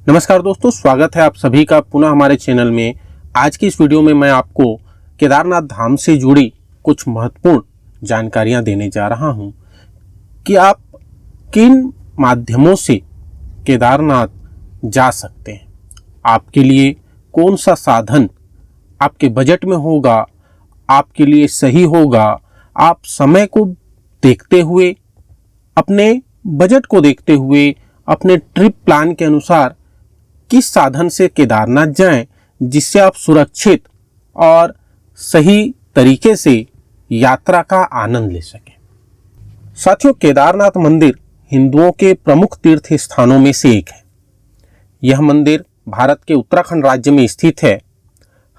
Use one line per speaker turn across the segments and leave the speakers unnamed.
नमस्कार दोस्तों, स्वागत है आप सभी का पुनः हमारे चैनल में। आज की इस वीडियो में मैं आपको केदारनाथ धाम से जुड़ी कुछ महत्वपूर्ण जानकारियां देने जा रहा हूं कि आप किन माध्यमों से केदारनाथ जा सकते हैं। आपके लिए कौन सा साधन आपके बजट में होगा, आपके लिए सही होगा। आप समय को देखते हुए, अपने बजट को देखते हुए, अपने ट्रिप प्लान के अनुसार किस साधन से केदारनाथ जाएं जिससे आप सुरक्षित और सही तरीके से यात्रा का आनंद ले सकें। साथियों, केदारनाथ मंदिर हिंदुओं के प्रमुख तीर्थ स्थानों में से एक है। यह मंदिर भारत के उत्तराखंड राज्य में स्थित है।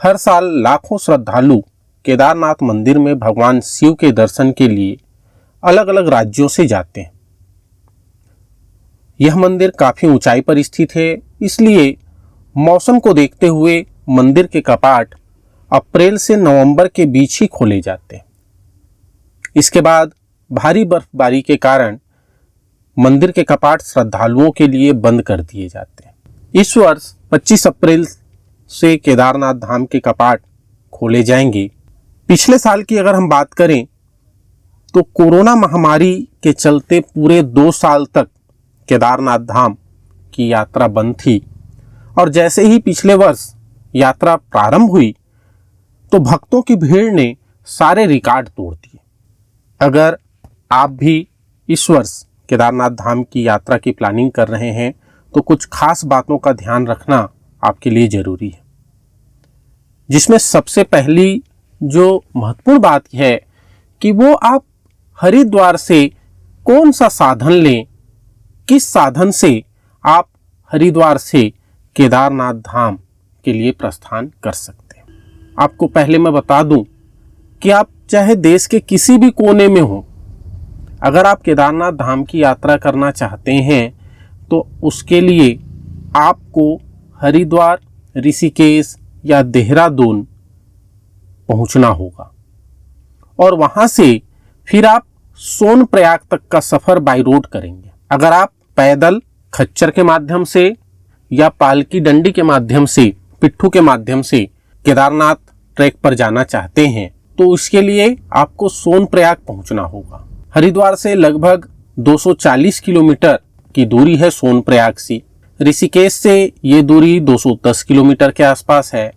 हर साल लाखों श्रद्धालु केदारनाथ मंदिर में भगवान शिव के दर्शन के लिए अलग अलग राज्यों से जाते हैं। यह मंदिर काफी ऊंचाई पर स्थित है, इसलिए मौसम को देखते हुए मंदिर के कपाट अप्रैल से नवंबर के बीच ही खोले जाते हैं। इसके बाद भारी बर्फबारी के कारण मंदिर के कपाट श्रद्धालुओं के लिए बंद कर दिए जाते हैं। इस वर्ष 25 अप्रैल से केदारनाथ धाम के कपाट खोले जाएंगे। पिछले साल की अगर हम बात करें तो कोरोना महामारी के चलते पूरे 2 साल तक केदारनाथ धाम की यात्रा बंद थी और जैसे ही पिछले वर्ष यात्रा प्रारंभ हुई तो भक्तों की भीड़ ने सारे रिकॉर्ड तोड़ दिए। अगर आप भी इस वर्ष केदारनाथ धाम की यात्रा की प्लानिंग कर रहे हैं तो कुछ खास बातों का ध्यान रखना आपके लिए जरूरी है, जिसमें सबसे पहली जो महत्वपूर्ण बात है कि वो आप हरिद्वार से कौन सा साधन लें, किस साधन से आप हरिद्वार से केदारनाथ धाम के लिए प्रस्थान कर सकते हैं। आपको पहले मैं बता दूं कि आप चाहे देश के किसी भी कोने में हो, अगर आप केदारनाथ धाम की यात्रा करना चाहते हैं तो उसके लिए आपको हरिद्वार, ऋषिकेश या देहरादून पहुंचना होगा और वहां से फिर आप सोनप्रयाग तक का सफर बाय रोड करेंगे। अगर आप पैदल, खच्चर के माध्यम से या पालकी डंडी के माध्यम से, पिट्ठू के माध्यम से केदारनाथ ट्रैक पर जाना चाहते हैं तो इसके लिए आपको सोनप्रयाग पहुंचना होगा। हरिद्वार से लगभग 240 किलोमीटर की दूरी है सोनप्रयाग से। ऋषिकेश से ये दूरी 210 किलोमीटर के आसपास है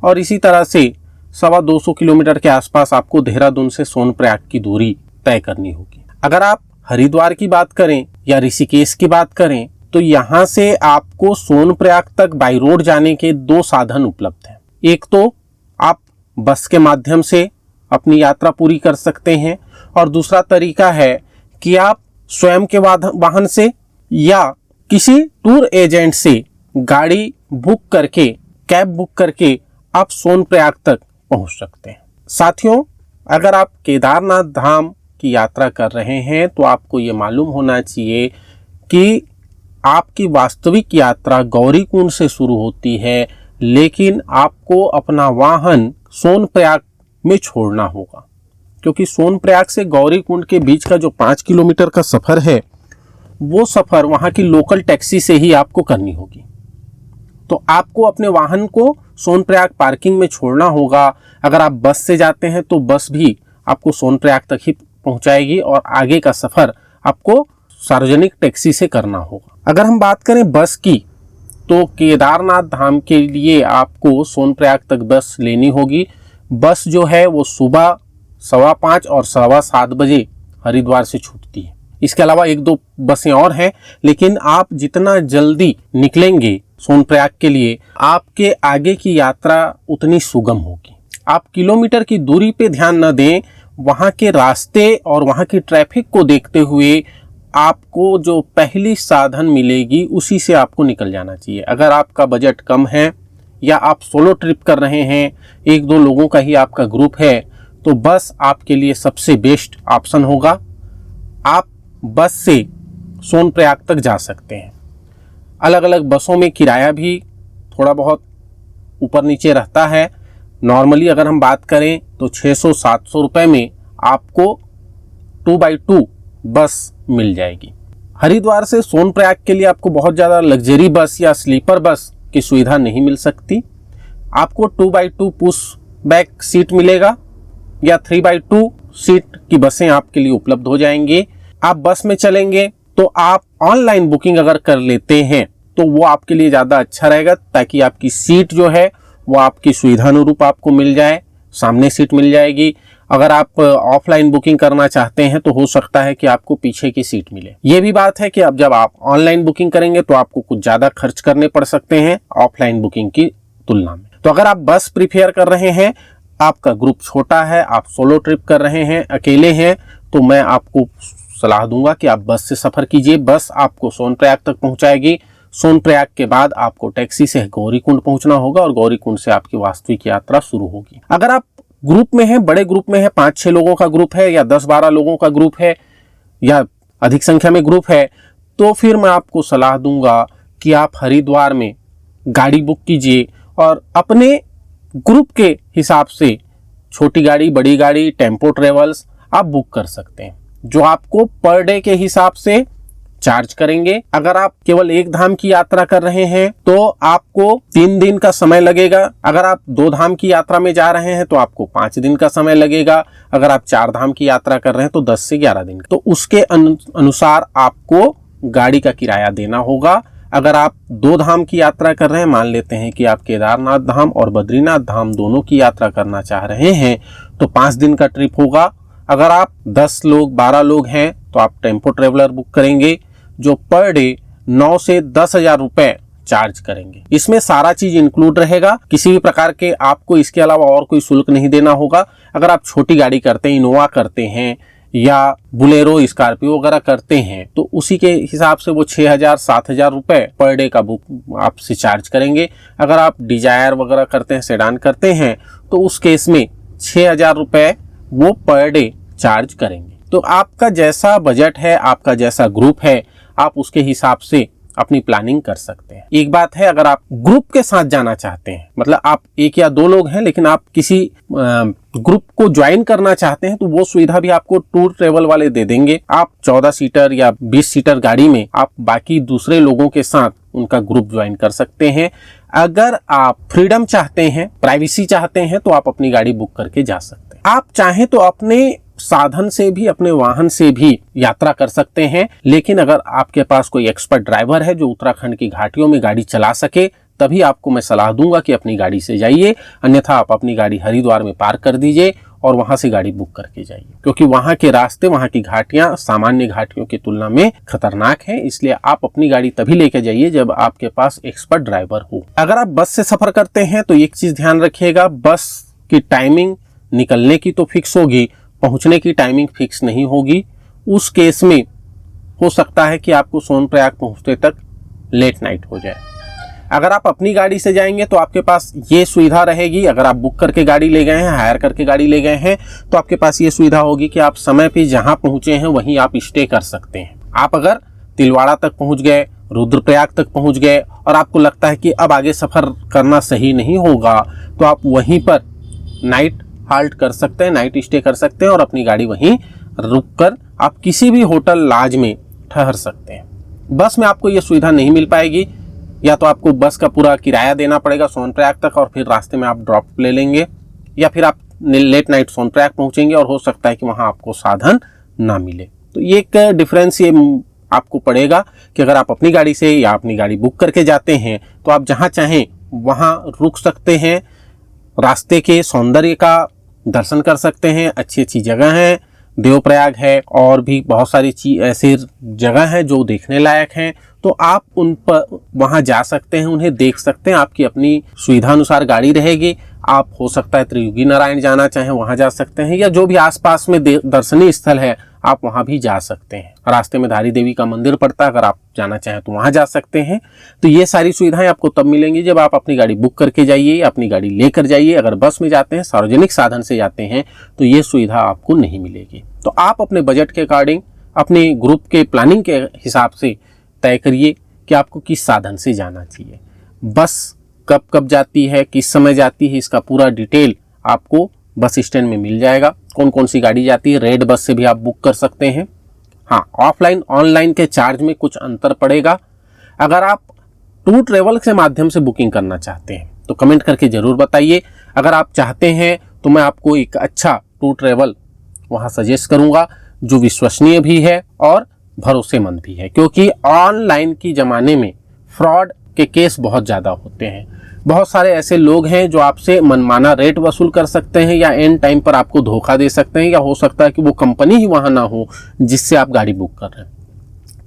और इसी तरह से 225 किलोमीटर के आसपास आपको देहरादून से सोनप्रयाग की दूरी तय करनी होगी। अगर आप हरिद्वार की बात करें या ऋषिकेश की बात करें तो यहाँ से आपको सोनप्रयाग तक बाई रोड जाने के 2 साधन उपलब्ध हैं। एक तो आप बस के माध्यम से अपनी यात्रा पूरी कर सकते हैं और दूसरा तरीका है कि आप स्वयं के वाहन से या किसी टूर एजेंट से गाड़ी बुक करके, कैब बुक करके आप सोनप्रयाग तक पहुंच सकते हैं। साथियों, अगर आप केदारनाथ धाम की यात्रा कर रहे हैं तो आपको ये मालूम होना चाहिए कि आपकी वास्तविक यात्रा गौरीकुंड से शुरू होती है, लेकिन आपको अपना वाहन सोनप्रयाग में छोड़ना होगा, क्योंकि सोनप्रयाग से गौरीकुंड के बीच का जो 5 किलोमीटर का सफर है वो सफर वहां की लोकल टैक्सी से ही आपको करनी होगी। तो आपको अपने वाहन को सोनप्रयाग पार्किंग में छोड़ना होगा। अगर आप बस से जाते हैं तो बस भी आपको सोनप्रयाग तक ही पहुंचाएगी और आगे का सफर आपको सार्वजनिक टैक्सी से करना होगा। अगर हम बात करें बस की तो केदारनाथ धाम के लिए आपको सोनप्रयाग तक बस लेनी होगी। बस जो है वो सुबह 5:15 और 7:15 बजे हरिद्वार से छूटती है। इसके अलावा 1-2 बसें और हैं, लेकिन आप जितना जल्दी निकलेंगे सोनप्रयाग के लिए आपके आगे की यात्रा उतनी सुगम होगी। आप किलोमीटर की दूरी पे ध्यान न दें, वहाँ के रास्ते और वहाँ की ट्रैफिक को देखते हुए आपको जो पहली साधन मिलेगी उसी से आपको निकल जाना चाहिए। अगर आपका बजट कम है या आप सोलो ट्रिप कर रहे हैं, 1-2 लोगों का ही आपका ग्रुप है, तो बस आपके लिए सबसे बेस्ट ऑप्शन होगा। आप बस से सोनप्रयाग तक जा सकते हैं। अलग अलग बसों में किराया भी थोड़ा बहुत ऊपर नीचे रहता है। नॉर्मली अगर हम बात करें तो 600-700 रुपये में आपको 2x2 बस मिल जाएगी। हरिद्वार से सोनप्रयाग के लिए आपको बहुत ज़्यादा लग्जरी बस या स्लीपर बस की सुविधा नहीं मिल सकती। आपको 2x2 पुश बैक सीट मिलेगा या 3x2 सीट की बसें आपके लिए उपलब्ध हो जाएंगी। आप बस में चलेंगे तो आप ऑनलाइन बुकिंग अगर कर लेते हैं तो वो आपके लिए ज़्यादा अच्छा रहेगा, ताकि आपकी सीट जो है वो आपकी सुविधानुरूप आपको मिल जाए, सामने सीट मिल जाएगी। अगर आप ऑफलाइन बुकिंग करना चाहते हैं तो हो सकता है कि आपको पीछे की सीट मिले। ये भी बात है कि अब जब आप ऑनलाइन बुकिंग करेंगे तो आपको कुछ ज़्यादा खर्च करने पड़ सकते हैं ऑफलाइन बुकिंग की तुलना में। तो अगर आप बस प्रीफेयर कर रहे हैं, आपका ग्रुप छोटा है, आप सोलो ट्रिप कर रहे हैं, अकेले हैं, तो मैं आपको सलाह दूंगा कि आप बस से सफ़र कीजिए। बस आपको सोनप्रयाग तक पहुंचाएगी। सोनप्रयाग के बाद आपको टैक्सी से गौरीकुंड पहुंचना होगा और गौरीकुंड से आपकी वास्तविक यात्रा शुरू होगी। अगर आप ग्रुप में हैं, बड़े ग्रुप में है, 5-6 लोगों का ग्रुप है या 10-12 लोगों का ग्रुप है या अधिक संख्या में ग्रुप है, तो फिर मैं आपको सलाह दूंगा कि आप हरिद्वार में गाड़ी बुक कीजिए और अपने ग्रुप के हिसाब से छोटी गाड़ी, बड़ी गाड़ी, टेम्पो ट्रेवल्स आप बुक कर सकते हैं, जो आपको पर डे के हिसाब से चार्ज करेंगे। अगर आप केवल एक धाम की यात्रा कर रहे हैं तो आपको 3 दिन का समय लगेगा। अगर आप 2 धाम की यात्रा में जा रहे हैं तो आपको 5 दिन का समय लगेगा। अगर आप 4 धाम की यात्रा कर रहे हैं तो 10 से 11 दिन। तो उसके अनुसार आपको गाड़ी का किराया देना होगा। अगर आप 2 धाम की यात्रा कर रहे हैं, मान लेते हैं कि आप केदारनाथ धाम और बद्रीनाथ धाम दोनों की यात्रा करना चाह रहे हैं, तो 5 दिन का ट्रिप होगा। अगर आप 10 लोग 12 लोग हैं तो आप टेम्पो ट्रेवलर बुक करेंगे, जो पर डे 9 से 10,000 रुपए चार्ज करेंगे। इसमें सारा चीज इंक्लूड रहेगा, किसी भी प्रकार के आपको इसके अलावा और कोई शुल्क नहीं देना होगा। अगर आप छोटी गाड़ी करते हैं, इनोवा करते हैं या बुलेरो, स्कॉर्पियो वगैरह करते हैं, तो उसी के हिसाब से वो 6,000-7,000 रुपए पर डे का बुक आपसे चार्ज करेंगे। अगर आप डिजायर वगैरह करते हैं, सेडान करते हैं, तो उस केस में 6,000 रुपए वो पर डे चार्ज करेंगे। तो आपका जैसा बजट है, आपका जैसा ग्रुप है, आप उसके हिसाब से अपनी प्लानिंग कर सकते हैं। एक बात है, अगर आप ग्रुप के साथ जाना चाहते हैं, मतलब आप 1 या 2 लोग हैं लेकिन आप किसी ग्रुप को ज्वाइन करना चाहते हैं, तो वो सुविधा भी आपको टूर ट्रेवल वाले दे देंगे। आप 14 सीटर या 20 सीटर गाड़ी में आप बाकी दूसरे लोगों के साथ उनका ग्रुप ज्वाइन कर सकते हैं। अगर आप फ्रीडम चाहते हैं, प्राइवेसी चाहते हैं, तो आप अपनी गाड़ी बुक करके जा सकते हैं। आप चाहें तो अपने साधन से भी, अपने वाहन से भी यात्रा कर सकते हैं, लेकिन अगर आपके पास कोई एक्सपर्ट ड्राइवर है जो उत्तराखंड की घाटियों में गाड़ी चला सके, तभी आपको मैं सलाह दूंगा कि अपनी गाड़ी से जाइए। अन्यथा आप अपनी गाड़ी हरिद्वार में पार्क कर दीजिए और वहां से गाड़ी बुक करके जाइए, क्योंकि वहां के रास्ते, वहां की घाटियां सामान्य घाटियों की तुलना में खतरनाक है। इसलिए आप अपनी गाड़ी तभी लेके जाइए जब आपके पास एक्सपर्ट ड्राइवर हो। अगर आप बस से सफर करते हैं तो एक चीज ध्यान रखिएगा, बस की टाइमिंग निकलने की तो फिक्स होगी, पहुंचने की टाइमिंग फिक्स नहीं होगी। उस केस में हो सकता है कि आपको सोनप्रयाग पहुंचते तक लेट नाइट हो जाए। अगर आप अपनी गाड़ी से जाएंगे तो आपके पास ये सुविधा रहेगी, अगर आप बुक करके गाड़ी ले गए हैं, हायर करके गाड़ी ले गए हैं, तो आपके पास ये सुविधा होगी कि आप समय पे जहां पहुंचे हैं वहीं आप स्टे कर सकते हैं। आप अगर तिलवाड़ा तक पहुंच गए, रुद्रप्रयाग तक पहुंच गए और आपको लगता है कि अब आगे सफर करना सही नहीं होगा, तो आप वहीं पर नाइट हाल्ट कर सकते हैं, नाइट स्टे कर सकते हैं और अपनी गाड़ी वहीं रुककर आप किसी भी होटल लॉज में ठहर सकते हैं। बस में आपको ये सुविधा नहीं मिल पाएगी, या तो आपको बस का पूरा किराया देना पड़ेगा सोनप्रयाग तक और फिर रास्ते में आप ड्रॉप ले लेंगे, या फिर आप लेट नाइट सोनप्रयाग पहुंचेंगे और हो सकता है कि वहां आपको साधन ना मिले। तो ये एक डिफरेंस ये आपको पड़ेगा कि अगर आप अपनी गाड़ी से या अपनी गाड़ी बुक करके जाते हैं तो आप जहां चाहें वहां रुक सकते हैं, रास्ते के सौंदर्य का दर्शन कर सकते हैं, अच्छी अच्छी जगह हैं, देवप्रयाग है और भी बहुत सारी ऐसी जगह हैं जो देखने लायक हैं। तो आप उन पर वहां जा सकते हैं, उन्हें देख सकते हैं। आपकी अपनी सुविधा अनुसार गाड़ी रहेगी। आप हो सकता है त्रियुगी नारायण जाना चाहें, वहां जा सकते हैं, या जो भी आसपास में दर्शनीय स्थल है आप वहां भी जा सकते हैं। रास्ते में धारी देवी का मंदिर पड़ता है, अगर आप जाना चाहें तो वहां जा सकते हैं। तो ये सारी सुविधाएं आपको तब मिलेंगी जब आप अपनी गाड़ी बुक करके जाइए, अपनी गाड़ी लेकर जाइए। अगर बस में जाते हैं, सार्वजनिक साधन से जाते हैं, तो ये सुविधा आपको नहीं मिलेगी। तो आप अपने बजट के अकॉर्डिंग, अपने ग्रुप के प्लानिंग के हिसाब से तय करिए कि आपको किस साधन से जाना चाहिए। बस कब कब जाती है, किस समय जाती है, इसका पूरा डिटेल आपको बस स्टैंड में मिल जाएगा। कौन कौन सी गाड़ी जाती है, रेड बस से भी आप बुक कर सकते हैं। हाँ, ऑफलाइन ऑनलाइन के चार्ज में कुछ अंतर पड़ेगा। अगर आप टूर ट्रेवल के माध्यम से बुकिंग करना चाहते हैं तो कमेंट करके ज़रूर बताइए। अगर आप चाहते हैं तो मैं आपको एक अच्छा टूर ट्रेवल वहाँ सजेस्ट करूँगा जो विश्वसनीय भी है और भरोसेमंद भी है, क्योंकि ऑनलाइन की ज़माने में फ्रॉड के केस बहुत ज़्यादा होते हैं। बहुत सारे ऐसे लोग हैं जो आपसे मनमाना रेट वसूल कर सकते हैं या एंड टाइम पर आपको धोखा दे सकते हैं, या हो सकता है कि वो कंपनी ही वहाँ ना हो जिससे आप गाड़ी बुक कर रहे हैं।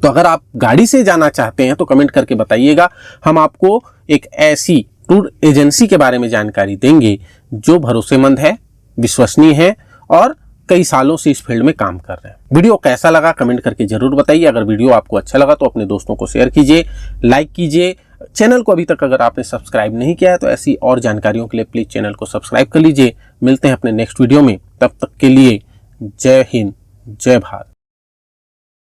तो अगर आप गाड़ी से जाना चाहते हैं तो कमेंट करके बताइएगा, हम आपको एक ऐसी टूर एजेंसी के बारे में जानकारी देंगे जो भरोसेमंद है, विश्वसनीय है और कई सालों से इस फील्ड में काम कर रहे हैं। वीडियो कैसा लगा कमेंट करके जरूर बताइए। अगर वीडियो आपको अच्छा लगा तो अपने दोस्तों को शेयर कीजिए, लाइक कीजिए। चैनल को अभी तक अगर आपने सब्सक्राइब नहीं किया है तो ऐसी और जानकारियों के लिए प्लीज़ चैनल को सब्सक्राइब कर लीजिए। मिलते हैं अपने नेक्स्ट वीडियो में, तब तक के लिए जय हिंद, जय भारत।